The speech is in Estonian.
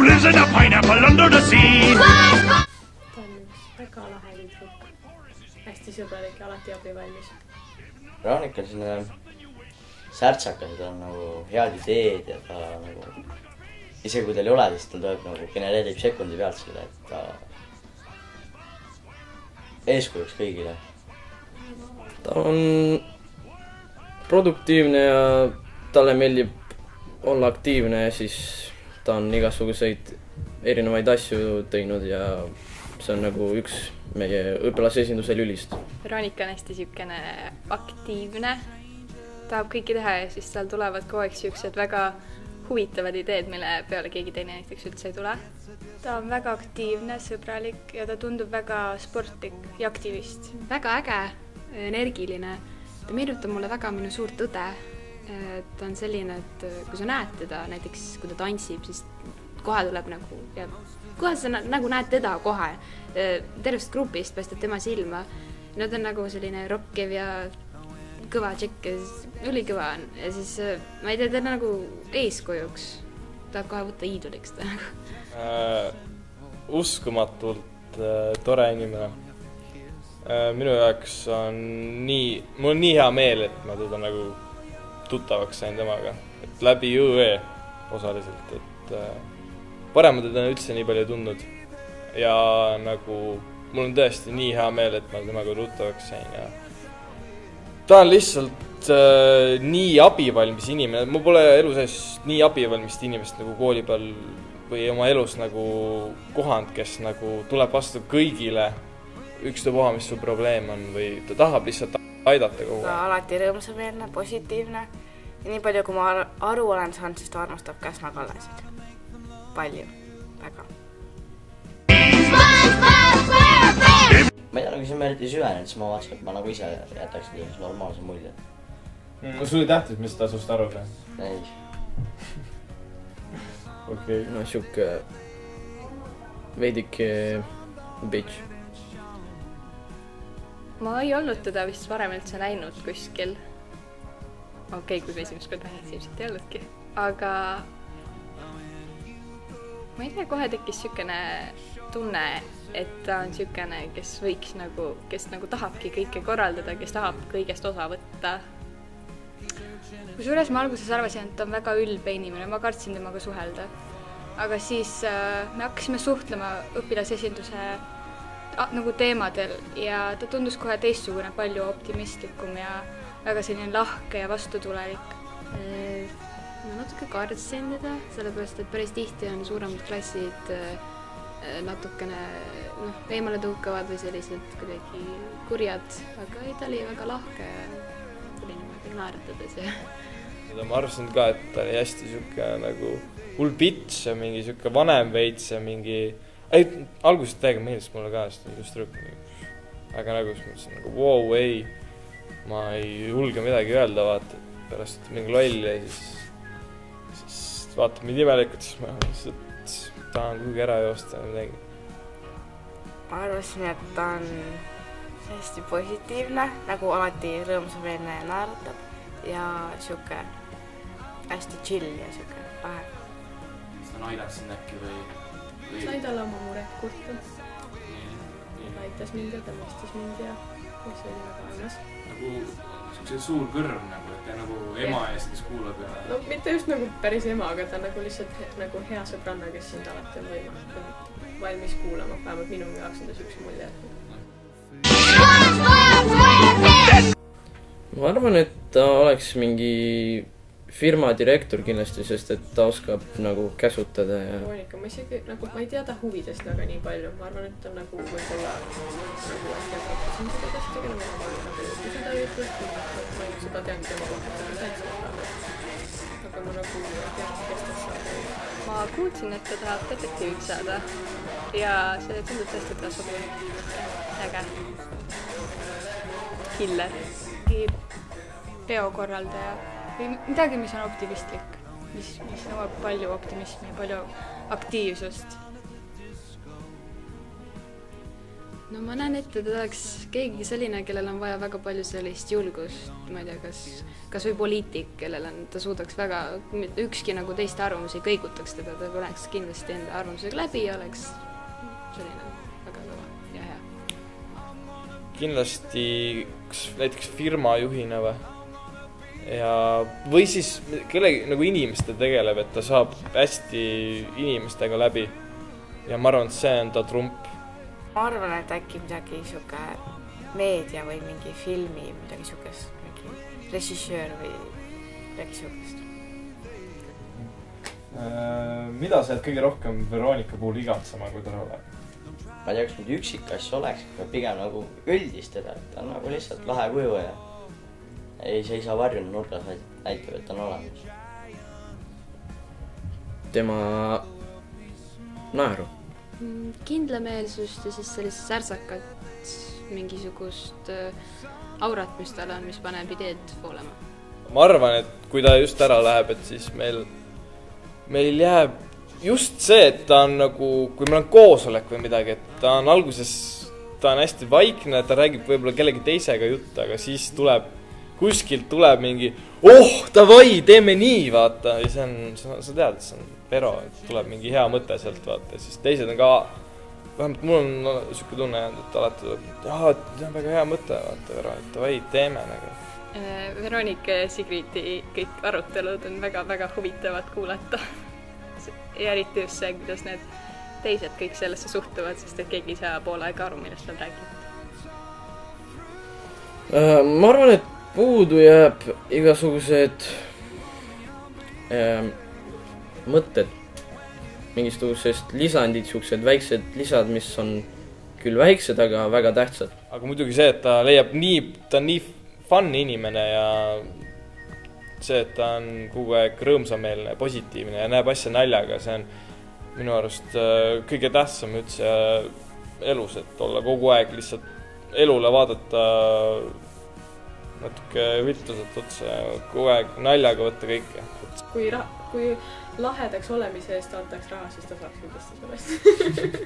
lives in a pineapple under the sea? Ta on üks väga lahe tüdruk. Hästi sõbralik ja alati abivalmis. Veronika on selline särtsakas, ta on nagu head ideed ja ta nagu isegi kui tal ei ole, siis tal tuleb nagu genereerib sekundi pealt selle, et ta eeskujuks kõigile. Ta on produktiivne ja talle meeldib olla aktiivne ja siis ta on igasuguseid erinevaid asju teinud ja see on nagu üks meie õpilasesinduse lülist. Veronika on hästi siukene aktiivne, tahab kõike teha ja siis tal tulevad kogu aeg siuksed väga huvitavad ideed, mille peale keegi teine näiteks üldse ei tule. Ta on väga aktiivne, sõbralik ja ta tundub väga sportlik ja aktivist. Väga äge, energiline. Ta meenutab mulle väga minu suurt õde. Ta on selline, et kui sa näed teda, näiteks kui ta tantsib, siis kohe tuleb nagu, ja kohe sa nagu näed teda kohe. Tervest grupist paistab tema silma. No ta on nagu selline rokkiv ja kõva tšekk ja ülikõva on. Ja siis, ma ei tea, ta on nagu eeskujuks. Tahab kohe võtta iiduliks ta nagu. Uskumatult tore inimene. Minu jaoks on mul on nii hea meel, et ma teda nagu tuttavaks sain temaga. Et läbi ÜE osaliselt, et varem ma teda üldse nii palju tundnud. Ja nagu mul on tõesti nii hea meel, et ma temaga tuttavaks sain. Ja ta on lihtsalt nii abivalmis inimene. Mul pole elu sees nii abivalmist inimest nagu kooli peal või oma elus nagu kohand, kes nagu tuleb vastu kõigile ükstapuha, mis su probleem on või ta tahab lihtsalt aidata kogu aeg. Ta alati rõõmsameelne, positiivne ja nii palju, kui ma aru olen saanud, siis ta armastab Käsna Kallesid. Palju, väga. Ma ei tea, nagu siin me eriti süvenenud, siis ma vaatasin, et ma nagu ise jätaks normaalse mulje. Kas sul oli tähtis, mis ta sust arvab? Ei. Okei. No siuke veidike bitch. Ma ei olnud teda vist varem üldse näinud kuskil. Okei, kui me esimest korda ilmselt ei olnudki. Aga ma ei tea, kohe tekkis siukene tunne, et ta on siukene, kes võiks nagu, kes nagu tahabki kõike korraldada, kes tahab kõigest osa võtta. Kusjuures ma alguses arvasin, et ta on väga ülbe inimene, ma kartsin temaga suhelda. Aga siis me hakkasime suhtlema õpilasesinduse nagu teemadel ja ta tundus kohe teistsugune, palju optimistlikum ja väga selline lahke ja vastutulelik. Ma natuke kartsin teda, sellepärast, et päris tihti on suuremad klassid natukene eemale tõukavad või sellised kuidagi kurjad, aga ei, ta oli väga lahke ja selline naeratades ja ma arvasin ka, et ta oli hästi siuke nagu hull bitch ja mingi siuke vanem veits ja mingi algusest täiega meeldis mulle ka hästi just rõõm. Aga nagu mõtlesin nagu wow, ei, ma ei julge midagi öelda, vaata, pärast mingi loll ja siis vaatab mind imelikult, siis ma lihtsalt tahan kuhugi ära joosta või midagi. Ma arvasin, et ta on hästi positiivne, nagu alati rõõmsameelne ja naeratab ja siuke hästi chill ja siuke lahe. Kas ta naidaks sind äkki või? Sai talle oma muret kurta. Ta aitas mind ja ta mõistis mind ja see oli väga annas. Nagu see suur kõrv nagu, et ta nagu ema eest, kes kuulab ja... No mitte just nagu päris ema, aga ta nagu lihtsalt nagu hea sõbranna, kes sind alati on valmis kuulama. Vähemalt minu jaoks on ta siukse mulje. Ma arvan, et ta oleks mingi firma direktor kindlasti, sest et ta oskab nagu käsutada ja... Veronika, ma isegi nagu, ma ei tea ta huvidest väga nii palju. Ma arvan, et ta nagu võib-olla nagu äkki siin seda käest tegema, ma nagu seda juttu, ma ei seda tean tema kohta täitsa. Aga ma nagu ei tea, kes ta saab. Ma kuulsin, et ta tahab detektiiviks saada ja see tundub tõesti, et ta sobib äge. Killer. Peokorraldaja või midagi, mis on optimistlik, mis nõuab palju optimismi ja palju aktiivsust. no ma näen ette, et oleks keegi selline, kellel on vaja väga palju sellist julgust, ma ei tea, kas või poliitik, kellel on, ta suudaks väga, ükski nagu teiste arvamusi ei kõigutaks teda, ta oleks kindlasti enda arvamusega läbi ja oleks selline väga kõva ja hea. kindlasti näiteks firmajuhina või siis kellegi nagu inimeste tegeleb, et ta saab hästi inimestega läbi ja ma arvan, et see on ta trump. ma arvan, et äkki midagi sihuke meedia või mingi filmi, midagi sihukest, mingi režissöör või midagi sihukest. Mida sa oled kõige rohkem Veronika puhul igatsema, kui ta tuleb? Ma ei tea, kas nüüd üksikasju oleks, aga pigem nagu üldistada, et ta on nagu lihtsalt lahe kuju ja ei seisa varjuna nurgas, vaid näitab, et on olemas. Tema naeru. Kindlameelsust ja siis sellist särtsakat mingisugust aurat, mis tal on, mis paneb ideed voolema. Ma arvan, et kui ta just ära läheb, et siis meil jääb just see, et ta on nagu, kui meil on koosolek või midagi, et ta on alguses, ta on hästi vaikne, ta räägib võib-olla kellegi teisega jutt, aga siis kuskilt tuleb mingi davai, teeme nii, vaata, ja see on, sa tead, et see on Vero, et tuleb mingi hea mõte sealt, vaata, ja siis teised on ka, vähemalt mul on siuke tunne jäänud, et alati tuleb, see on väga hea mõte, vaata, Vero, et davai, teeme nagu. Veronika ja Sigriti kõik arutelud on väga-väga huvitavad kuulata. Ja eriti just see, kuidas need teised kõik sellesse suhtuvad, sest et keegi ei saa poole aega aru, millest nad räägivad. Ma arvan, et puudu jääb igasugused mõtted, mingisugusest lisandid, siuksed väiksed lisad, mis on küll väiksed, aga väga tähtsad. Aga muidugi see, et ta leiab ta on nii fun inimene ja see, et ta on kogu aeg rõõmsameelne ja positiivne ja näeb asja naljaga, see on minu arust kõige tähtsam üldse elus, et olla kogu aeg lihtsalt elule vaadata natuke viltuselt otsa ja kogu aeg naljaga võtta kõike. Kui lahedaks olemise eest antaks raha, siis ta saaks kindlasti sellest.